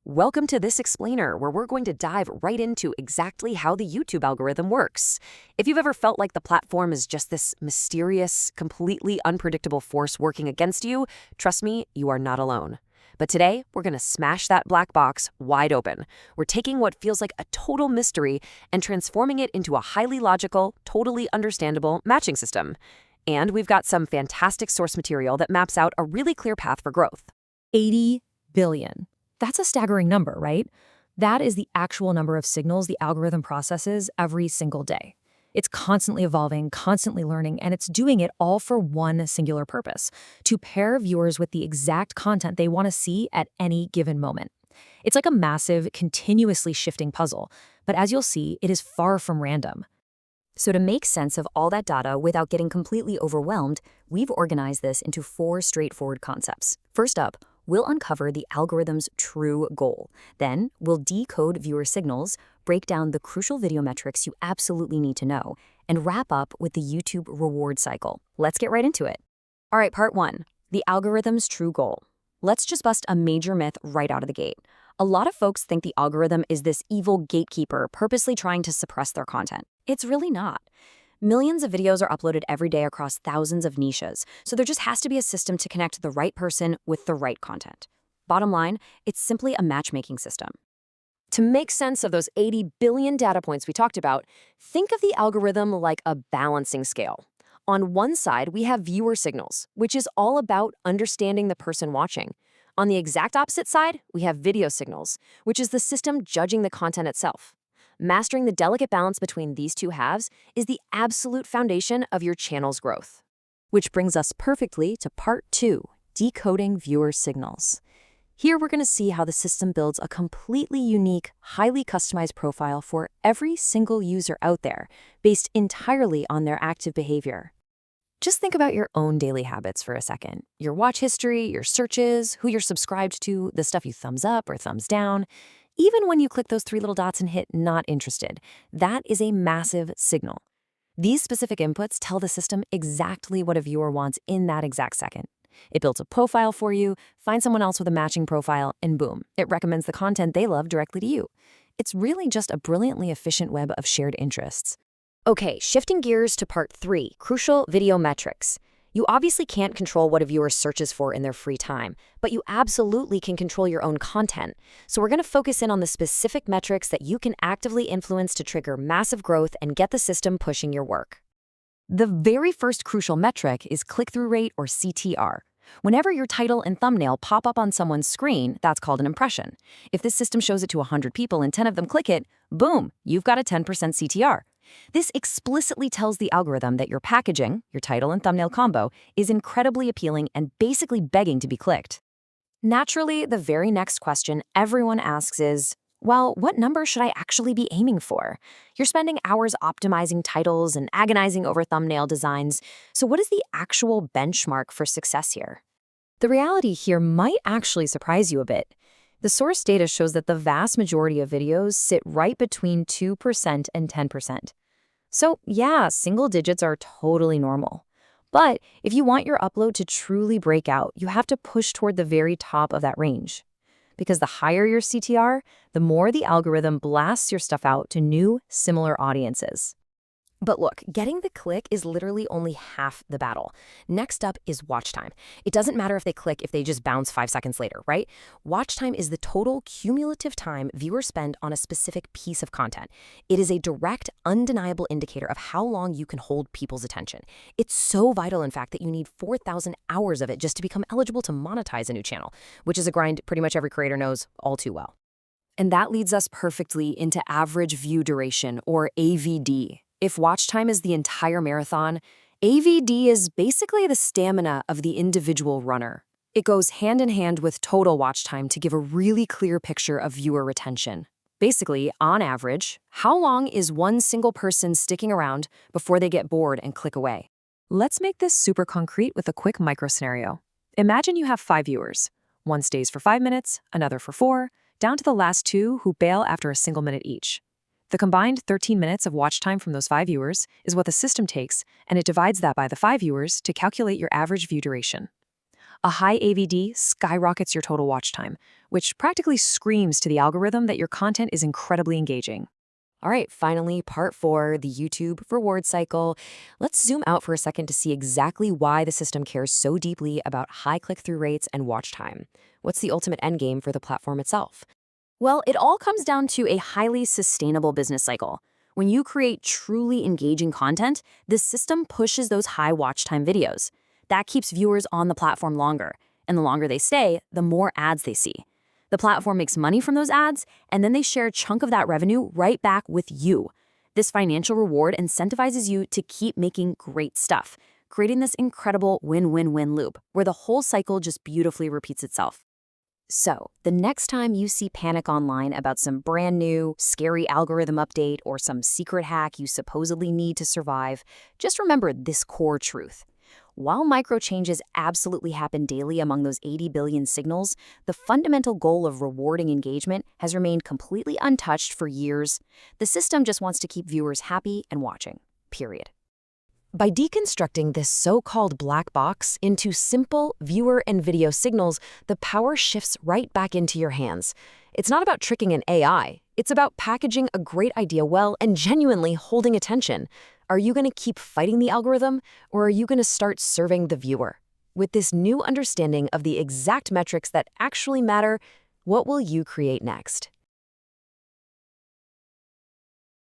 Welcome to this explainer, where we're going to dive right into exactly how the YouTube algorithm works. If you've ever felt like the platform is just this mysterious, completely unpredictable force working against you, trust me, you are not alone. But today, we're going to smash that black box wide open. We're taking what feels like a total mystery and transforming it into a highly logical, totally understandable matching system. And we've got some fantastic source material that maps out a really clear path for growth. 80 billion. That's a staggering number, right? That is the actual number of signals the algorithm processes every single day. It's constantly evolving, constantly learning, and it's doing it all for one singular purpose: to pair viewers with the exact content they want to see at any given moment. It's like a massive, continuously shifting puzzle, but as you'll see, it is far from random. So to make sense of all that data without getting completely overwhelmed, we've organized this into 4 straightforward concepts. First up, we'll uncover the algorithm's true goal. Then, we'll decode viewer signals, break down the crucial video metrics you absolutely need to know, and wrap up with the YouTube reward cycle. Let's get right into it. All right, part 1, the algorithm's true goal. Let's just bust a major myth right out of the gate. A lot of folks think the algorithm is this evil gatekeeper purposely trying to suppress their content. It's really not. Millions of videos are uploaded every day across thousands of niches, so there just has to be a system to connect the right person with the right content. Bottom line, it's simply a matchmaking system. To make sense of those 80 billion data points we talked about, think of the algorithm like a balancing scale. On one side, we have viewer signals, which is all about understanding the person watching. On the exact opposite side, we have video signals, which is the system judging the content itself. Mastering the delicate balance between these two halves is the absolute foundation of your channel's growth. Which brings us perfectly to part 2, decoding viewer signals. Here we're going to see how the system builds a completely unique, highly customized profile for every single user out there, based entirely on their active behavior. Just think about your own daily habits for a second. Your watch history, your searches, who you're subscribed to, the stuff you thumbs up or thumbs down. Even when you click those 3 little dots and hit not interested, that is a massive signal. These specific inputs tell the system exactly what a viewer wants in that exact second. It builds a profile for you, finds someone else with a matching profile, and boom, it recommends the content they love directly to you. It's really just a brilliantly efficient web of shared interests. Okay, shifting gears to part 3, crucial video metrics. You obviously can't control what a viewer searches for in their free time, but you absolutely can control your own content. So we're going to focus in on the specific metrics that you can actively influence to trigger massive growth and get the system pushing your work. The very first crucial metric is click-through rate, or CTR. Whenever your title and thumbnail pop up on someone's screen, that's called an impression. If this system shows it to 100 people and 10 of them click it, boom, you've got a 10% CTR. This explicitly tells the algorithm that your packaging, your title and thumbnail combo, is incredibly appealing and basically begging to be clicked. Naturally, the very next question everyone asks is, well, what number should I actually be aiming for? You're spending hours optimizing titles and agonizing over thumbnail designs, so what is the actual benchmark for success here? The reality here might actually surprise you a bit. The source data shows that the vast majority of videos sit right between 2% and 10%. So yeah, single digits are totally normal. But if you want your upload to truly break out, you have to push toward the very top of that range. Because the higher your CTR, the more the algorithm blasts your stuff out to new, similar audiences. But look, getting the click is literally only half the battle. Next up is watch time. It doesn't matter if they click if they just bounce 5 seconds later, right? Watch time is the total cumulative time viewers spend on a specific piece of content. It is a direct, undeniable indicator of how long you can hold people's attention. It's so vital, in fact, that you need 4,000 hours of it just to become eligible to monetize a new channel, which is a grind pretty much every creator knows all too well. And that leads us perfectly into average view duration, or AVD. If watch time is the entire marathon, AVD is basically the stamina of the individual runner. It goes hand in hand with total watch time to give a really clear picture of viewer retention. Basically, on average, how long is one single person sticking around before they get bored and click away? Let's make this super concrete with a quick micro scenario. Imagine you have 5 viewers. One stays for 5 minutes, another for 4, down to the last 2 who bail after a single minute each. The combined 13 minutes of watch time from those 5 viewers is what the system takes, and it divides that by the 5 viewers to calculate your average view duration. A high AVD skyrockets your total watch time, which practically screams to the algorithm that your content is incredibly engaging. All right, finally, part 4, the YouTube reward cycle. Let's zoom out for a second to see exactly why the system cares so deeply about high click-through rates and watch time. What's the ultimate endgame for the platform itself? Well, it all comes down to a highly sustainable business cycle. When you create truly engaging content, the system pushes those high watch time videos. That keeps viewers on the platform longer, and the longer they stay, the more ads they see. The platform makes money from those ads, and then they share a chunk of that revenue right back with you. This financial reward incentivizes you to keep making great stuff, creating this incredible win-win-win loop where the whole cycle just beautifully repeats itself. So, the next time you see panic online about some brand new, scary algorithm update or some secret hack you supposedly need to survive, just remember this core truth. While micro changes absolutely happen daily among those 80 billion signals, the fundamental goal of rewarding engagement has remained completely untouched for years. The system just wants to keep viewers happy and watching, period. By deconstructing this so-called black box into simple viewer and video signals, the power shifts right back into your hands. It's not about tricking an AI. It's about packaging a great idea well and genuinely holding attention. Are you going to keep fighting the algorithm, or are you going to start serving the viewer? With this new understanding of the exact metrics that actually matter, what will you create next?